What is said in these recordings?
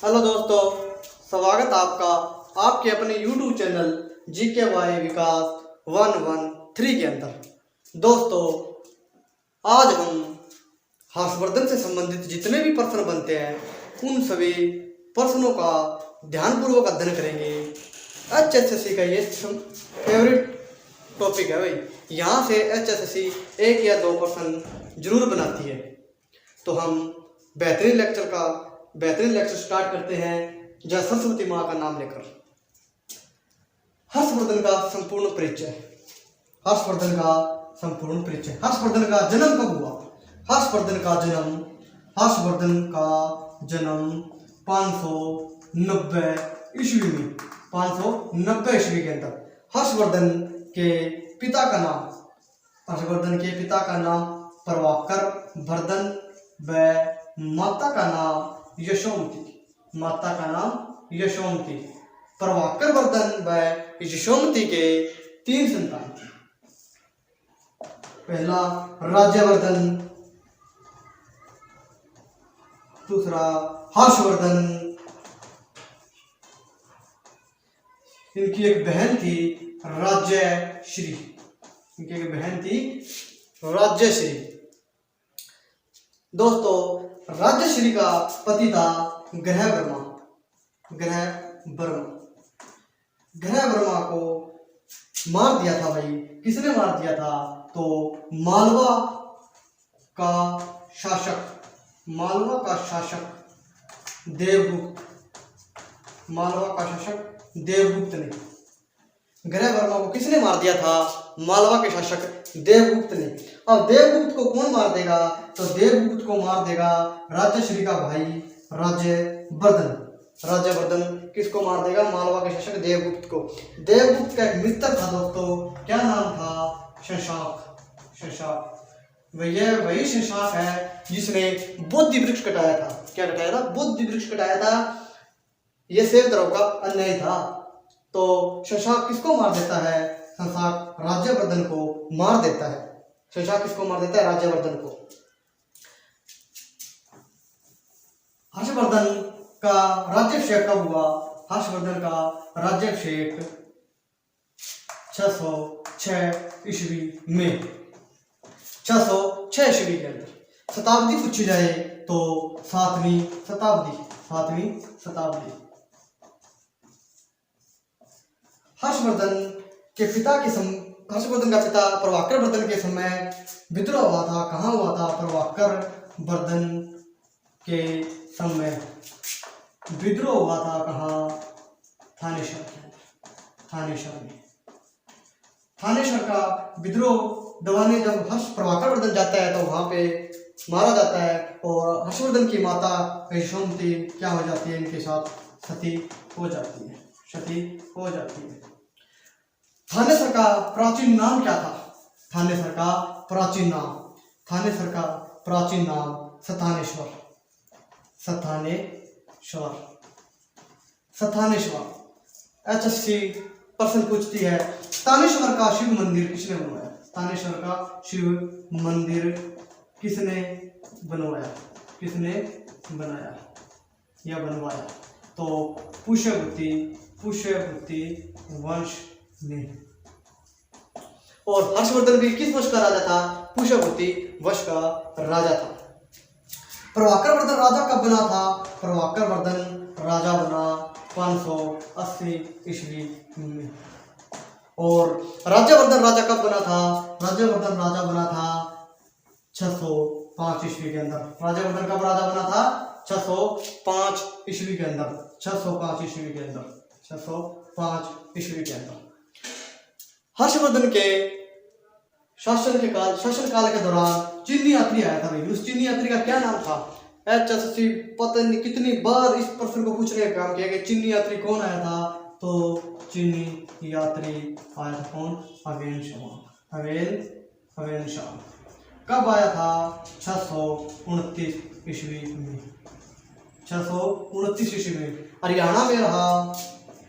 Hello दोस्तों, स्वागत आपका आपके अपने YouTube चैनल GKY विकास 113 के अंदर। दोस्तों, आज हम हर्षवर्धन से संबंधित जितने भी प्रश्न बनते हैं उन सभी प्रश्नों का ध्यानपूर्वक अध्ययन करेंगे। HSSC का ये फेवरेट टॉपिक है भाई। यहाँ से HSSC एक या दो प्रश्न जरूर बनाती है। तो हम बेहतरीन लेक्चर स्टार्ट करते हैं जय सरस्वती माँ का नाम लेकर। हर्षवर्धन का संपूर्ण परिचय। हर्षवर्धन का जन्म कब हुआ? हर्षवर्धन का जन्म 590 ईस्वी में, 590 ईस्वी के अंदर। हर्षवर्धन के पिता का नाम प्रभाकर वर्धन व माता का नाम यशोमती। प्रभाकर वर्धन व यशोमती के 3 संतान थे। पहला राज्यवर्धन, दूसरा हर्षवर्धन। इनकी एक बहन थी राज्यश्री। दोस्तों, राज्यश्री का पति था ग्रह वर्मा को मार दिया था भाई। किसने मार दिया था? तो मालवा का शासक देवगुप्त ने। ग्रह वर्मा को किसने मार दिया था? मालवा के शासक देवगुप्त ने। अब देवगुप्त को कौन मार देगा? तो देवगुप्त को मार देगा राज्यश्री का भाई राज्यवर्धन। किसको मार देगा? मालवा के शासक देवगुप्त को। देवगुप्त का एक मित्र था दोस्तों, क्या नाम था? शशांक। वही शशांक है जिसने बोधि वृक्ष कटाया था। क्या कटाया था? बोधि वृक्ष कटाया था। यह सेवद्रव का अन्याय था। तो शशांक किसको मार देता है? शशांक राज्यवर्धन को मार देता है। राज्यवर्धन को। हर्षवर्धन का राज्याभिषेक कब हुआ? हर्षवर्धन का राज्याभिषेक 606 ईस्वी में, 606 ईस्वी के अंदर। शताब्दी पूछी जाए तो 7वीं शताब्दी। हर्षवर्धन का पिता प्रभाकर वर्धन के समय विद्रोह हुआ था। कहाँ हुआ था? प्रभाकर वर्धन के समय विद्रोह हुआ था। कहाँ? थानेश्वर का विद्रोह दबाने जब प्रभाकर वर्धन जाता है तो वहां पे मारा जाता है और हर्षवर्धन की माता यशोमती क्या हो जाती है? इनके साथ सती हो जाती है। थानेसर का प्राचीन नाम क्या था? थानेसर का प्राचीन नाम सथानेश्वर। HSC प्रश्न पूछती है, तानेश्वर का शिव मंदिर किसने बनवाया? तानेश्वर का शिव मंदिर किसने बनवाया? तो पुष्यभूति वंश ने। और हर्षवर्धन भी किस वंश का राजा था? पुष्यभूति वंश का राजा था। प्रभाकर वर्धन राजा कब बना था? प्रभाकर वर्धन राजा बना 580 ईस्वी में। और राज्यवर्धन राजा कब बना था? राज्यवर्धन राजा बना था 605 ईस्वी के अंदर। राज्यवर्धन कब राजा बना था? 605 ईस्वी के अंदर। 605 ईस्वी के अंदर। हर्षवर्धन के शासनकाल के दौरान चीनी यात्री आया था भाई। उस चीनी यात्री का क्या नाम था? HSC पता नहीं कितनी बार इस प्रश्न को पूछने का काम किया कि चीनी यात्री कौन आया था? तो चीनी यात्री आया था कौन? अवेन शाह। कब आया था? 629 ईस्वी में। 629 ईस्वी में। हरियाणा में रहा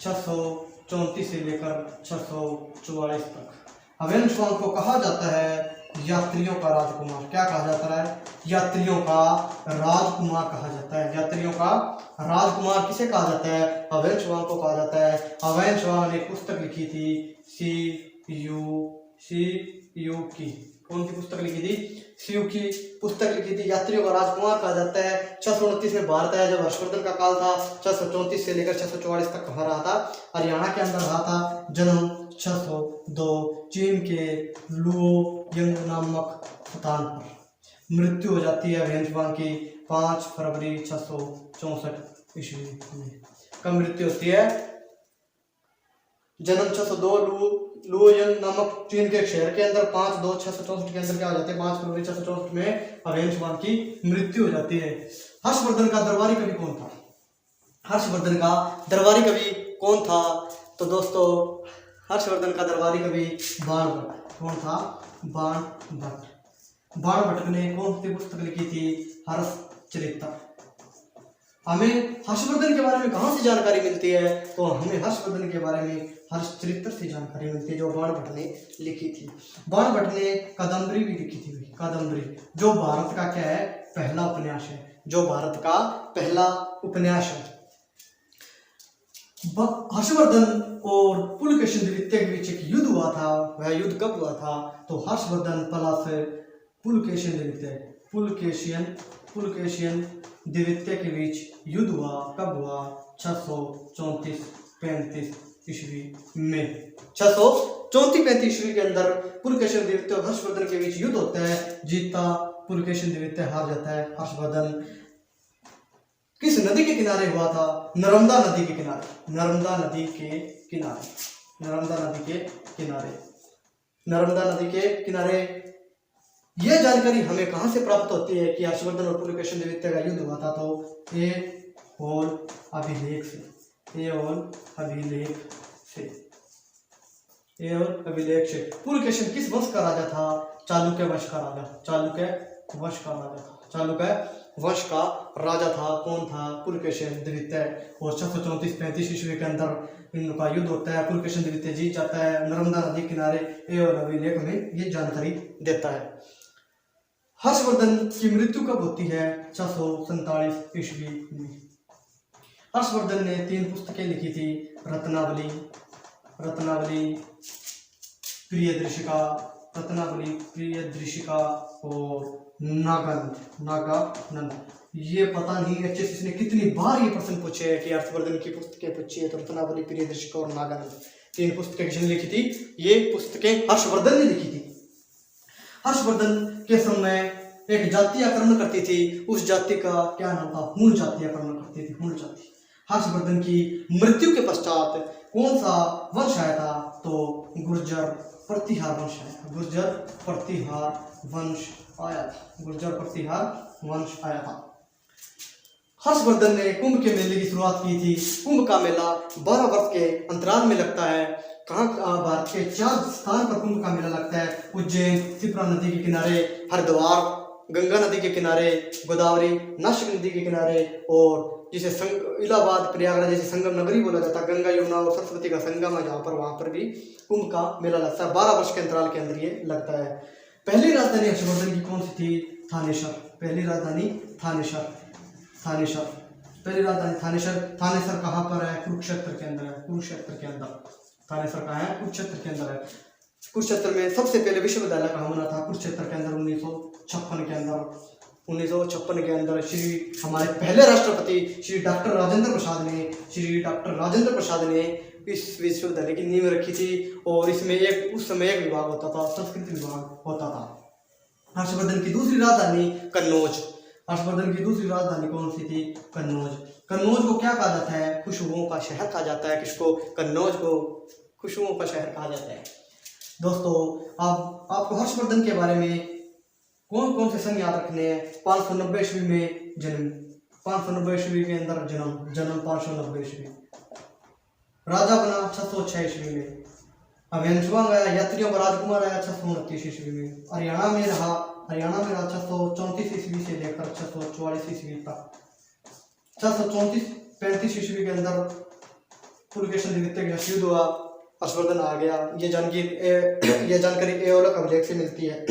634 से लेकर 644 तक। अवेन शाह को कहा जाता है यात्रियों का राजकुमार। क्या कहा जाता है? यात्रियों का राजकुमार कहा जाता है। यात्रियों का राजकुमार किसे कहा जाता है? अवेंश वांग को कहा जाता है। अवेंश वांग ने पुस्तक लिखी थी सी यू की। कौन सी पुस्तक लिखी थी? सीयू की पुस्तक लिखी थी। यात्रियों का राजकुमार कहा जाता है। 629 में भारत आया जब हर्षवर्धन का काल था। 634 से लेकर 644 तक कहाँ रहा था? हरियाणा के अंदर रहा था। जन्म 602 चीन के लुओ यंग नामक स्थान पर। मृत्यु हो जाती है अवेंश वांग की 5 फरवरी 664 ईस्वी में। कब मृत्यु होती है? जन्म 602 लुओयंग नामक चीन के एक शहर के अंदर 5/2/664 के अंदर क्या हो जाते हैं? 5 फरवरी 664 में अवेंश वांग की मृत्यु हो जाती है। हर्षवर्धन का दरबारी कवि कौन था? हर्षवर्धन का दरबारी कवि कौन था? तो दोस्तों हर्षवर्धन का दरबारी कवि बाणभट्ट। कौन था? बाणभट्ट। बाणभट्ट ने कौन सी पुस्तक लिखी थी? हर्षचरित्र। हमें हर्षवर्धन के बारे में कहाँ से जानकारी मिलती है? तो हमें हर्षवर्धन के बारे में हर्षचरित्र से जानकारी मिलती है जो बाणभट्ट ने लिखी थी। बाणभट्ट ने कादम्बरी भी लिखी थी। कादम्बरी जो भारत का क्या है? पहला उपन्यास है। जो भारत का पहला उपन्यास है। हर्षवर्धन और पुलकेशिन द्वितीय के बीच एक युद्ध हुआ था। वह युद्ध कब हुआ था? तो हर्षवर्धन प्लस पुलकेशिन द्वितीय के बीच युद्ध हुआ। कब हुआ? 634-35 ईस्वी में। 634-35 ईस्वी के अंदर पुलकेशिन द्वितीय और हर्षवर्धन के बीच युद्ध होता है। जीतता पुलकेशिन द्वितीय, हार जाता है हर्षवर्धन। किस नदी के किनारे हुआ था? नर्मदा नदी के किनारे। नर्मदा नदी के किनारे। नर्मदा नदी के किनारे। नर्मदा नदी के किनारे। यह जानकारी हमें कहां से प्राप्त होती है कि हर्षवर्धन और पुलकेशिन द्वितीय का युद्ध हुआ था? तो ए और अभिलेख से। ए और अभिलेख से। पुलकेशिन किस वंश का राजा था? चालुक्य वंश का राजा। चालुक्य वंश का राजा था। चालुक्य वंश का राजा था। कौन था? पुलकेशिन द्वितीय। और 634-35 ईस्वी के अंदर इनका युद्ध होता है। पुलकेशिन द्वितीय जीत जाता है। नर्मदा नदी किनारे। ए और अभिलेख में ये जानकारी देता है। हर्षवर्धन की मृत्यु कब होती है? 647 ईस्वी में। हर्षवर्धन ने 3 पुस्तकें लिखी थी। रत्नावली, प्रियदर्शिका और नागानंद। ये पता नहीं एचएसएस ने कितनी बार ये प्रश्न पूछे है कि हर्षवर्धन की पुस्तकें पूछी है। तो रत्नावली, प्रियदर्शिका और नागानंद 3 पुस्तकें किसने लिखी थी? ये पुस्तकें हर्षवर्धन ने लिखी थी। हर्षवर्धन के समय एक जाति आक्रमण करती थी। उस जाति का क्या नाम था? हुण जाति आक्रमण करती थी। हुण जाति। हर्षवर्धन की मृत्यु के पश्चात कौन सा वंश आया था? तो गुर्जर प्रतिहार वंश आया। गुर्जर प्रतिहार वंश आया था। हर्षवर्धन ने कुंभ के मेले की शुरुआत की थी। कुंभ का मेला 12 वर्ष के अंतराल में लगता है। कहाँ? भारत के 4 स्थान पर कुंभ का मेला लगता है। उज्जैन, शिप्रा नदी के किनारे, हरिद्वार गंगा नदी के किनारे, गोदावरी नासिक नदी के किनारे, और जिसे इलाहाबाद प्रयागराज जैसे संगम नगरी बोला जाता है। गंगा यमुना और सरस्वती का संगम है जहाँ पर, वहाँ पर भी कुंभ का मेला लगता है। 12 वर्ष के अंतराल के अंदर ये लगता है। पहली राजधानी हर्षवर्धन की कौन सी थी? थानेसर। पहली राजधानी थानेसर। पहली राजधानी थानेसर। थानेसर कहाँ पर है? कुरुक्षेत्र के अंदर है। कुरुक्षेत्र के अंदर थानेसर कहाँ है? कुरुक्षेत्र के अंदर है। कुरुक्षेत्र में सबसे पहले विश्वविद्यालय कहाँ बना था? कुरुक्षेत्र के अंदर 1956 के अंदर। 1956 के अंदर हमारे पहले राष्ट्रपति श्री डॉक्टर राजेंद्र प्रसाद ने इस विश्वविद्यालय की नींव रखी थी। और इसमें उस समय एक विभाग होता था, संस्कृत विभाग होता था। हर्षवर्धन की दूसरी राजधानी कन्नौज। हर्षवर्धन की दूसरी राजधानी कौन सी थी? कन्नौज। कन्नौज को क्या कहा जाता है? खुशबुओं का शहर कहा जाता है। किसको? कन्नौज को खुशबुओं का शहर कहा जाता है। दोस्तों अब आपको हर्षवर्धन के बारे में कौन कौन से सन याद रखने हैं? 590 ईस्वी में जन्म। 590 ईस्वी के अंदर जन्म 590 ईस्वी। राजा बना 606 ईस्वी में। अवेंश वांग आया, यात्रियों का राजकुमार आया 629 ईस्वी में। हरियाणा में रहा 634 ईस्वी से लेकर 644 ईस्वी तक। 634-35 ईस्वी के अंदर पुलकेशिन द्वितीय का युद्ध हुआ। हर्षवर्धन आ गया। ये जानकारी एओलक अभिलेख से मिलती है।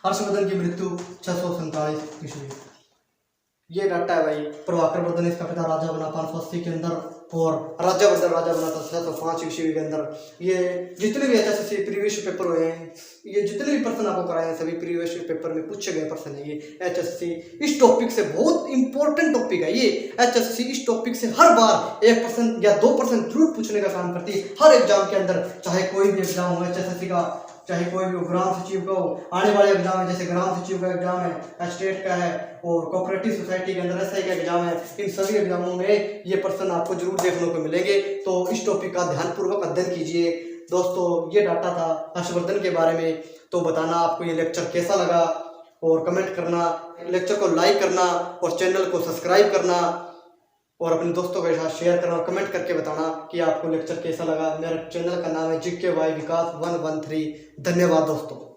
हर्षवर्धन की मृत्यु 647 ईस्वी। ये डाटा है भाई। प्रभाकर वर्धन इसका पिता राजा बना 580 के अंदर और राज्यवर्धन राजा बना था 605 ईस्वी के अंदर। ये जितने भी HSSC प्रीवियस पेपर हुए हैं, ये जितने भी प्रश्न आपको कराए हैं सभी प्रीवियस पेपर में पूछे गए प्रश्न है। ये HSSC इस टॉपिक से बहुत इंपॉर्टेंट टॉपिक है। ये HSSC इस टॉपिक से हर बार 1% या 2% जरूर पूछने का काम करती है हर एग्जाम के अंदर, चाहे कोई भी एग्जाम हो HSSC का, चाहे कोई भी ग्राम सचिव का हो। आने वाले एग्जाम है जैसे ग्राम सचिव का एग्जाम है, स्टेट का है और कोऑपरेटिव सोसाइटी के अंदर SI का एग्जाम है। इन सभी एग्जामों में ये प्रश्न आपको जरूर देखने को मिलेंगे, तो इस टॉपिक का ध्यानपूर्वक अध्ययन कीजिए। दोस्तों ये डाटा था हर्षवर्धन के बारे में। तो बताना आपको ये लेक्चर कैसा लगा और कमेंट करना, लेक्चर को लाइक करना और चैनल को सब्सक्राइब करना और अपने दोस्तों के साथ शेयर करना और कमेंट करके बताना कि आपको लेक्चर कैसा लगा। मेरा चैनल का नाम है GKY विकास 113। धन्यवाद दोस्तों।